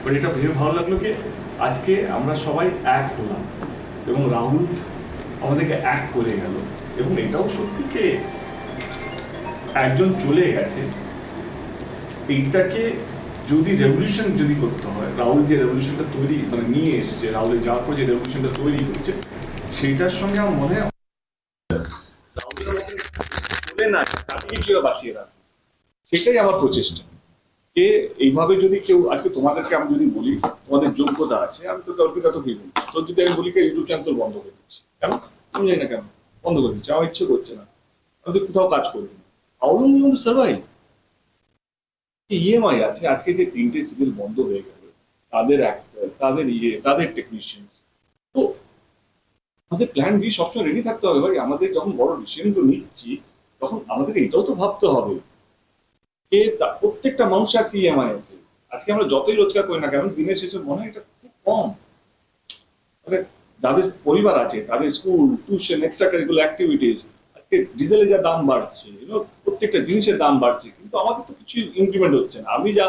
But এটা ভেবে ভালো লাগলো কি আজকে আমরা সবাই এক হলাম এবং রাহুল আমাদেরকে এক করে গেল। এবং এটাও সত্যি কে একজন চলে গেছে, এইটাকে যদি রেভলিউশন যদি করতে হয়, রাহুল যে রেভলিউশনটা তৈরি মানে নিয়ে এসছে, রাহুলের যাওয়ার পর যে রেভলিউশনটা তৈরি করছে সেইটার সঙ্গে আমার মনে হয় চলে না তাকে কিছুটা বাঁচিয়ে রাখে, সেটাই আমার প্রচেষ্টা। যে এইভাবে যদি কেউ আজকে তোমাদেরকে আমি যদি বলি তোমাদের যোগ্যতা আছে, আমি তো অর্পিতা তো কি বলি, তোর যদি আমি বলি ইউটিউব চ্যানেল বন্ধ করে দিচ্ছি, কেন আমি জানি না কেন বন্ধ করে দিচ্ছি, আমার ইচ্ছে করছে না, আমি তো কোথাও কাজ করবি না, আউলিং সার্ভাইভ। ইএমআই আছে, আজকে যে 3টে সিরিয়াল বন্ধ হয়ে গেল, তাদের অ্যাক্টর, তাদের তাদের টেকনিশিয়ান, তো আমাদের প্ল্যান বি সবসময় রেডি থাকতে হবে ভাই। আমাদের যখন বড় ডিসিশন তো নিচ্ছি তখন আমাদের এটাও তো ভাবতে হবে যে প্রত্যেকটা মানুষের আজকে ইএমআই আছে। আজকে আমরা যতই রোজগার করি না কেন দিনের শেষে মনে হয় এটা খুব কম, মানে যাদের পরিবার আছে তাদের school tuition extra curricular activities, আজকে ডিজেলের যা দাম বাড়ছে, প্রত্যেকটা জিনিসের দাম বাড়ছে, কিন্তু আমাদের তো কিছু ইনক্রিমেন্ট হচ্ছে না। আমি যা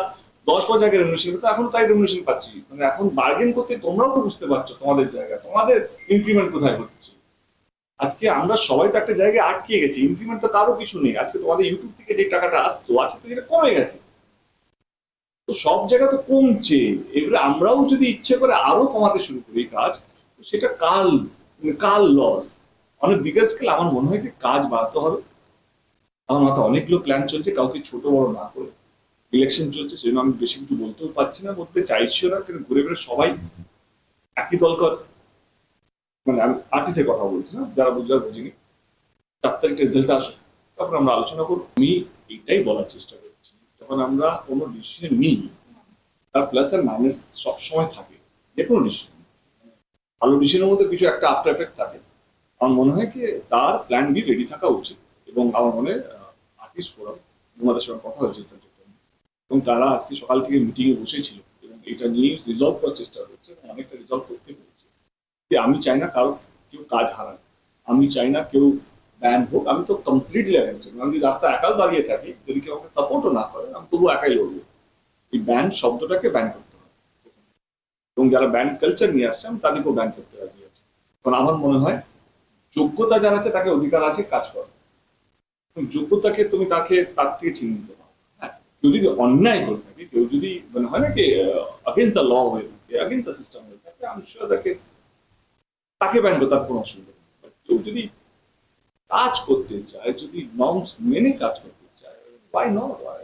10 বছর আগে রেমুনেশন তো এখন তাই রেমুনেশন পাচ্ছি, মানে এখন বার্গেন করতে তোমরাও তো বুঝতে পারছো তোমাদের জায়গা, তোমাদের ইনক্রিমেন্ট কোথায় হচ্ছে। আজকে আমরা সবাই তো একটা জায়গায় আটকে গেছি, ইনক্রিমেন্ট তো কারো কিছু নেই। আজকে তোমাদের ইউটিউব থেকে যে টাকাটা আসতো আজকে তো এটা কমে গেছে, তো সব জায়গা তো কমছে। এবারে আমরাও যদি ইচ্ছে করে আরো কমাতে শুরু করি কাজ, সেটা কাল কাল লস। অনেক বিগেস্ট স্কেল আমার মনে হয় যে কাজ বাড়াতে হবে। আমার মাথায় অনেকগুলো প্ল্যান চলছে, কাউকে ছোট বড় না করে। ইলেকশন চলছে সেজন্য আমি বেশি কিছু বলতেও পারছি না, বলতে চাইছিও না, কিন্তু ঘুরে ঘুরে সবাই একই দল কর, মানে আমি আর্টিস্টের কথা বলছি না, যারা বুঝবার বুঝিনি। 4 তারিখে রেজাল্ট আসুক, তারপর আমরা আলোচনা করবো। আমি এইটাই বলার চেষ্টা করছি, যখন আমরা কোনো ডিসিশন নিই তার প্লাস আর মাইনাস সবসময় থাকে, যে কোনো ডিসিশন। ভালো ডিসিশনের মধ্যে কিছু একটা আফটার এফেক্ট থাকে। আমার মনে হয় কি তার প্ল্যান বি রেডি থাকা উচিত। এবং আমার মনে হয় আর্টিস্ট ফোরাম তোমাদের সঙ্গে কথা হয়েছে এবং তারা আজকে সকাল থেকে মিটিং এ বসেছিল এবং এটা নিয়ে রিজলভ করার চেষ্টা করছে এবং অনেকটা রিজলভ করতে পেরেছে। যে আমি চাই না কারো কেউ কাজ হারান, আমি চাই না কেউ ব্যান হোক। আমি তো কমপ্লিটলি অ্যাগেন্স্ট। আমি যদি রাস্তায় একাল দাঁড়িয়ে থাকি, যদি কেউ আমাকে সাপোর্টও না করে, আমি তবুও একাই লড়বো। এই ব্যান শব্দটাকে ব্যান করতে হবে এবং যারা ব্যান কালচার নিয়ে আসছে আমি তাদেরকেও ব্যান করতে রাজি আছি। কারণ আমার মনে হয় যোগ্যতা যারা আছে তাকে অধিকার আছে কাজ করার। যোগ্যতাকে তুমি তাকে তার থেকে চিহ্নিত করো। হ্যাঁ, কেউ যদি অন্যায় করে থাকে, কেউ যদি মানে হয় না কি আগেন্স্ট দ্য ল হয়ে থাকে, আগেন্স্ট দ্য সিস্টেম হয়ে থাকে, আমি শিওর তাকে ব্যান করতে তার কোনো অসুবিধা নেই। কেউ যদি কাজ করতে চায়, যদি নর্মস মেনে কাজ করতে চায়, why not? Why?